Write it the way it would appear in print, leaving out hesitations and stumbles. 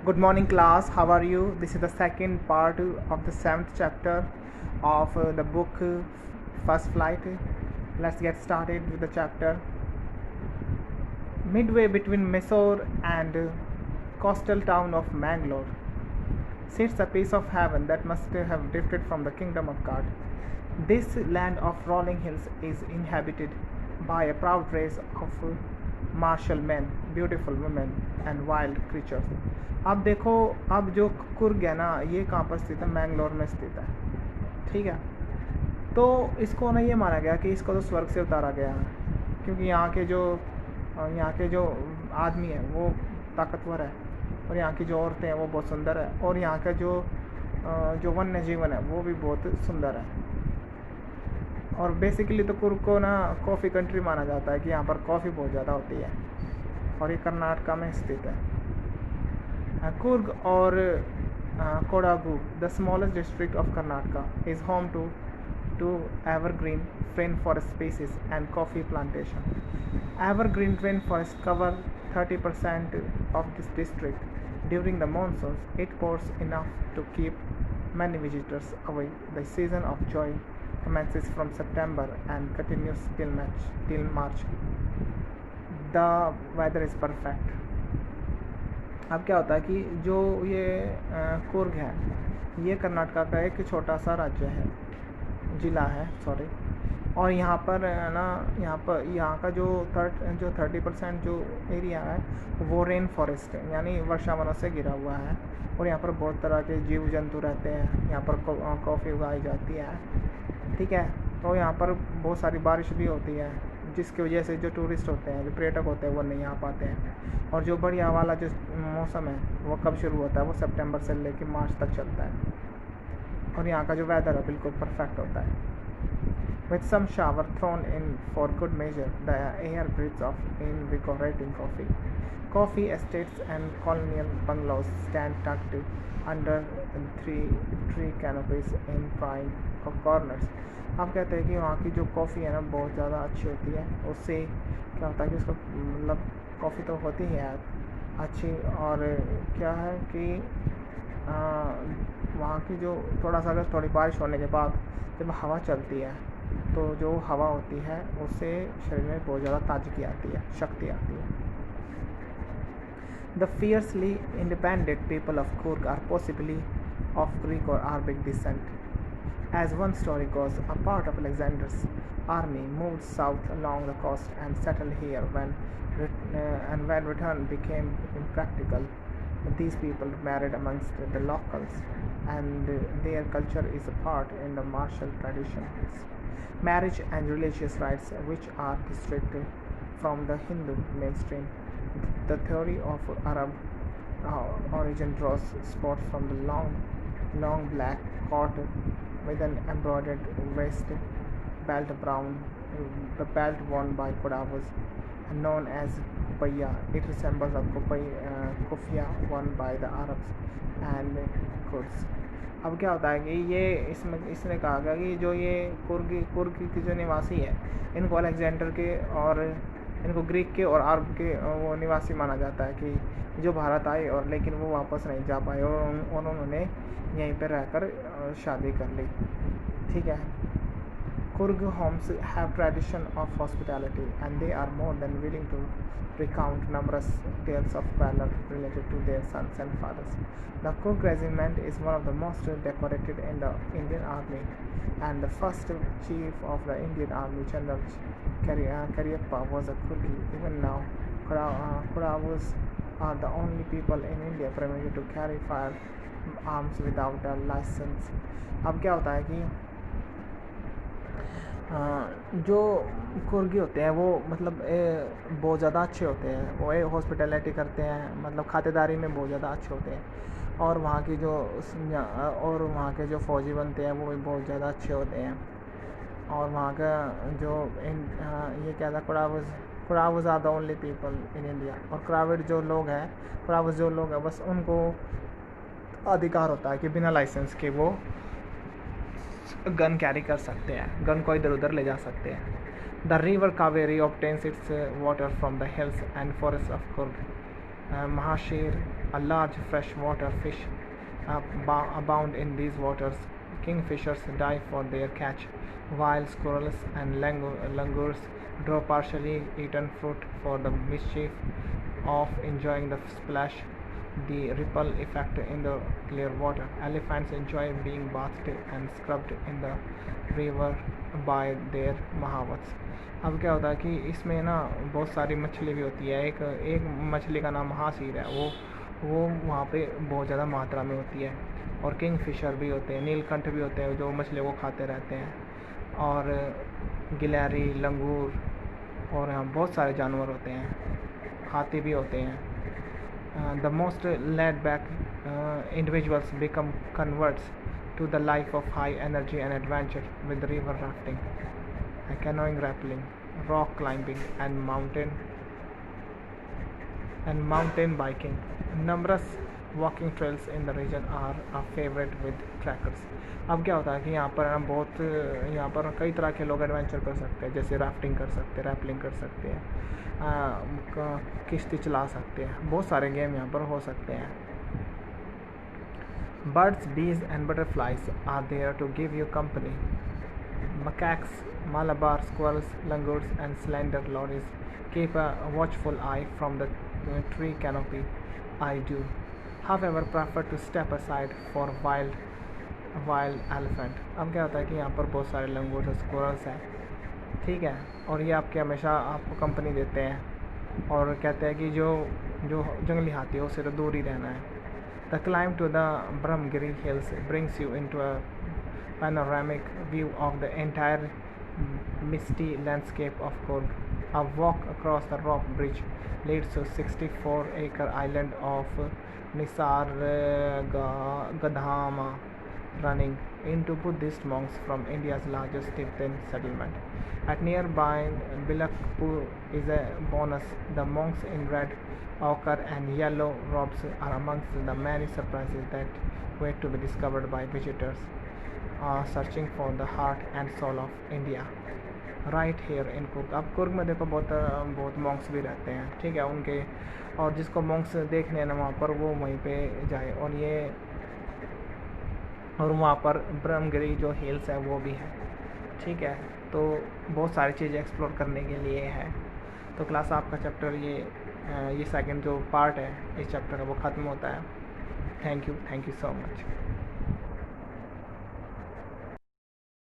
Good morning, class. How are you? This is the second part of the seventh chapter of the book First Flight. Let's get started with the chapter. Midway between Mysore and coastal town of Mangalore sits a piece of heaven that must have drifted from the kingdom of God. This land of rolling hills is inhabited by a proud race of martial men, beautiful women and wild creatures. अब देखो, अब जो कुर्ग है ना, ये कहाँ पर स्थित है? मैंगलोर में स्थित है। ठीक है, तो इसको ना ये माना गया कि इसको तो स्वर्ग से उतारा गया है, क्योंकि यहाँ के जो आदमी है वो ताकतवर है, और यहाँ की जो औरतें हैं वो बहुत सुंदर है, और यहाँ का जो वन्य जीवन है वो भी बहुत सुंदर है। और बेसिकली तो कुर्ग को ना कॉफ़ी कंट्री माना जाता है कि यहाँ पर कॉफ़ी बहुत ज़्यादा होती है, और ये कर्नाटका में स्थित है। Coorg or Kodagu, the smallest district of Karnataka, is home to evergreen rainforest species and coffee plantation. Evergreen rainforests cover 30% of this district. During the monsoons, it pours enough to keep many visitors away. The season of joy commences from September and continues till March. The weather is perfect. अब क्या होता है कि जो ये कुर्ग है, ये कर्नाटका का एक छोटा सा राज्य है, ज़िला है, सॉरी। और यहाँ पर ना यहाँ का जो 30% जो एरिया है वो रेन फॉरेस्ट है, यानी वर्षावनों से घिरा हुआ है। और यहाँ पर बहुत तरह के जीव जंतु रहते हैं। यहाँ पर कॉफ़ी उगाई जाती है, ठीक है। तो यहाँ पर बहुत सारी बारिश भी होती है, जिसकी वजह से जो टूरिस्ट होते हैं, जो पर्यटक होते हैं, वो नहीं आ पाते हैं। और जो बढ़िया वाला जो मौसम है वो कब शुरू होता है? वो सितंबर से लेकर मार्च तक चलता है। और यहाँ का जो वेदर है बिल्कुल परफेक्ट होता है। With some shower thrown in for good measure, the air breathes of invigorating coffee. Coffee estates and colonial bungalows stand tucked under tree canopies in prime corners. आप कहते हैं कि वहाँ की जो कॉफ़ी है ना बहुत ज़्यादा अच्छी होती है। उससे क्या होता है कि उसको मतलब कॉफ़ी तो होती ही है अच्छी, और क्या है कि वहाँ की जो अगर थोड़ी बारिश होने के बाद जब हवा चलती है, तो जो हवा होती है उससे शरीर में बहुत ज़्यादा ताजगी आती है, शक्ति आती है। The fiercely independent people of Coorg are possibly of Greek or Arabic descent. As one story goes, a part of Alexander's army moved south along the coast and settled here when return became impractical. These people married amongst the locals, and their culture is a part in the martial traditions. Marriage and religious rites, which are distinct from the Hindu mainstream. The theory of Arab origin draws sports from the long black coat with an embroidered waist belt the belt worn by Kodavas, known as kupaya. It resembles a kufiya worn by the Arabs and Kurds. अब क्या होता है कि ये इसने कहा गया कि जो ये कुर्ग के जो निवासी है, इनको अलेक्जेंडर के और इनको ग्रीक के और अरब के वो निवासी माना जाता है कि जो भारत आए और लेकिन वो वापस नहीं जा पाए, और उन्होंने यहीं पर रहकर शादी कर ली, ठीक है। Coorg homes have tradition of hospitality, and they are more than willing to recount numerous tales of valor related to their sons and fathers. The Coorg Regiment is one of the most decorated in the Indian Army, and the first chief of the Indian Army, General Cariappa, was a Coorgi. Even now, Kodavas are the only people in India permitted to carry firearms without a license. अब क्या होता है कि जो कुर्गी होते हैं वो मतलब बहुत ज़्यादा अच्छे होते हैं। वो हॉस्पिटैलिटी करते हैं, मतलब खातिरदारी में बहुत ज़्यादा अच्छे होते हैं। और वहाँ के जो फ़ौजी बनते हैं वो भी बहुत ज़्यादा अच्छे होते हैं। और वहाँ का जो ये क्या था, कुड़ावज are the only people in India. और क्राविड जो लोग हैं बस उनको अधिकार होता है कि बिना लाइसेंस के वो गन कैरी कर सकते हैं, गन को इधर उधर ले जा सकते हैं। The river Kaveri obtains it's water from the hills and forest of Coorg. Mahashir A large freshwater fish abound in these waters. Kingfishers dive for their catch, while squirrels and langurs draw partially eaten fruit for the mischief of enjoying the splash, the ripple effect in the clear water. Elephants enjoy being bathed and scrubbed in the river by their mahavats. अब क्या होता है कि इसमें ना बहुत सारी मछली भी होती है। एक एक मछली का नाम हासीर है, वो वहाँ पे बहुत ज़्यादा मात्रा में होती है। और किंग फिशर भी होते हैं, नीलकंठ भी होते हैं जो मछली को खाते रहते हैं। और गिलहरी, लंगूर और यहाँ बहुत सारे जानवर होते हैं, हाथी भी होते हैं। The most laid back individuals become converts to the life of high energy and adventure with river rafting, canoeing, rappelling, rock climbing, and mountain biking. Numerous walking trails in the region are a favorite with trekkers. अब क्या होता है कि यहाँ पर हम यहाँ पर कई तरह के लोग एडवेंचर कर सकते हैं, जैसे राफ्टिंग कर सकते हैं, रैपलिंग कर सकते हैं, किश्ती चला सकते हैं, बहुत सारे गेम यहाँ पर हो सकते हैं। Birds, bees, and butterflies are there to give you company. Macaques, Malabar squirrels, langurs, and slender lories keep a watchful eye from the tree canopy. I do, however, prefer to step aside for wild elephant. अब क्या होता है कि यहाँ पर बहुत सारे लंगूर और स्क्वायरल्स हैं, ठीक है, और ये आपके हमेशा आपको कंपनी देते हैं और कहते हैं कि जो जंगली हाथी है उससे तो दूर ही रहना है। The climb to the Brahmagiri hills brings you into a panoramic view of the entire misty landscape of Coorg. A walk across the rock bridge leads to 64-acre island of Nisargadhama, running into Buddhist monks from India's largest Tibetan settlement. At nearby Bilakpur is a bonus. The monks in red, ochre, and yellow robes are amongst the many surprises that wait to be discovered by visitors searching for the heart and soul of India. Right here in Coorg. अब कुर्ग में देखो बहुत Monks भी रहते हैं, ठीक है, उनके और जिसको मॉन्क्स देखने हैं ना वहाँ पर वो वहीं पे जाए। और वहाँ पर ब्रह्मगिरी जो हिल्स है वो भी है, ठीक है। तो बहुत सारी चीज़ें एक्सप्लोर करने के लिए है। तो क्लास आपका चैप्टर ये सेकंड जो पार्ट है इस चैप्टर का वो ख़त्म होता है। Thank you so much.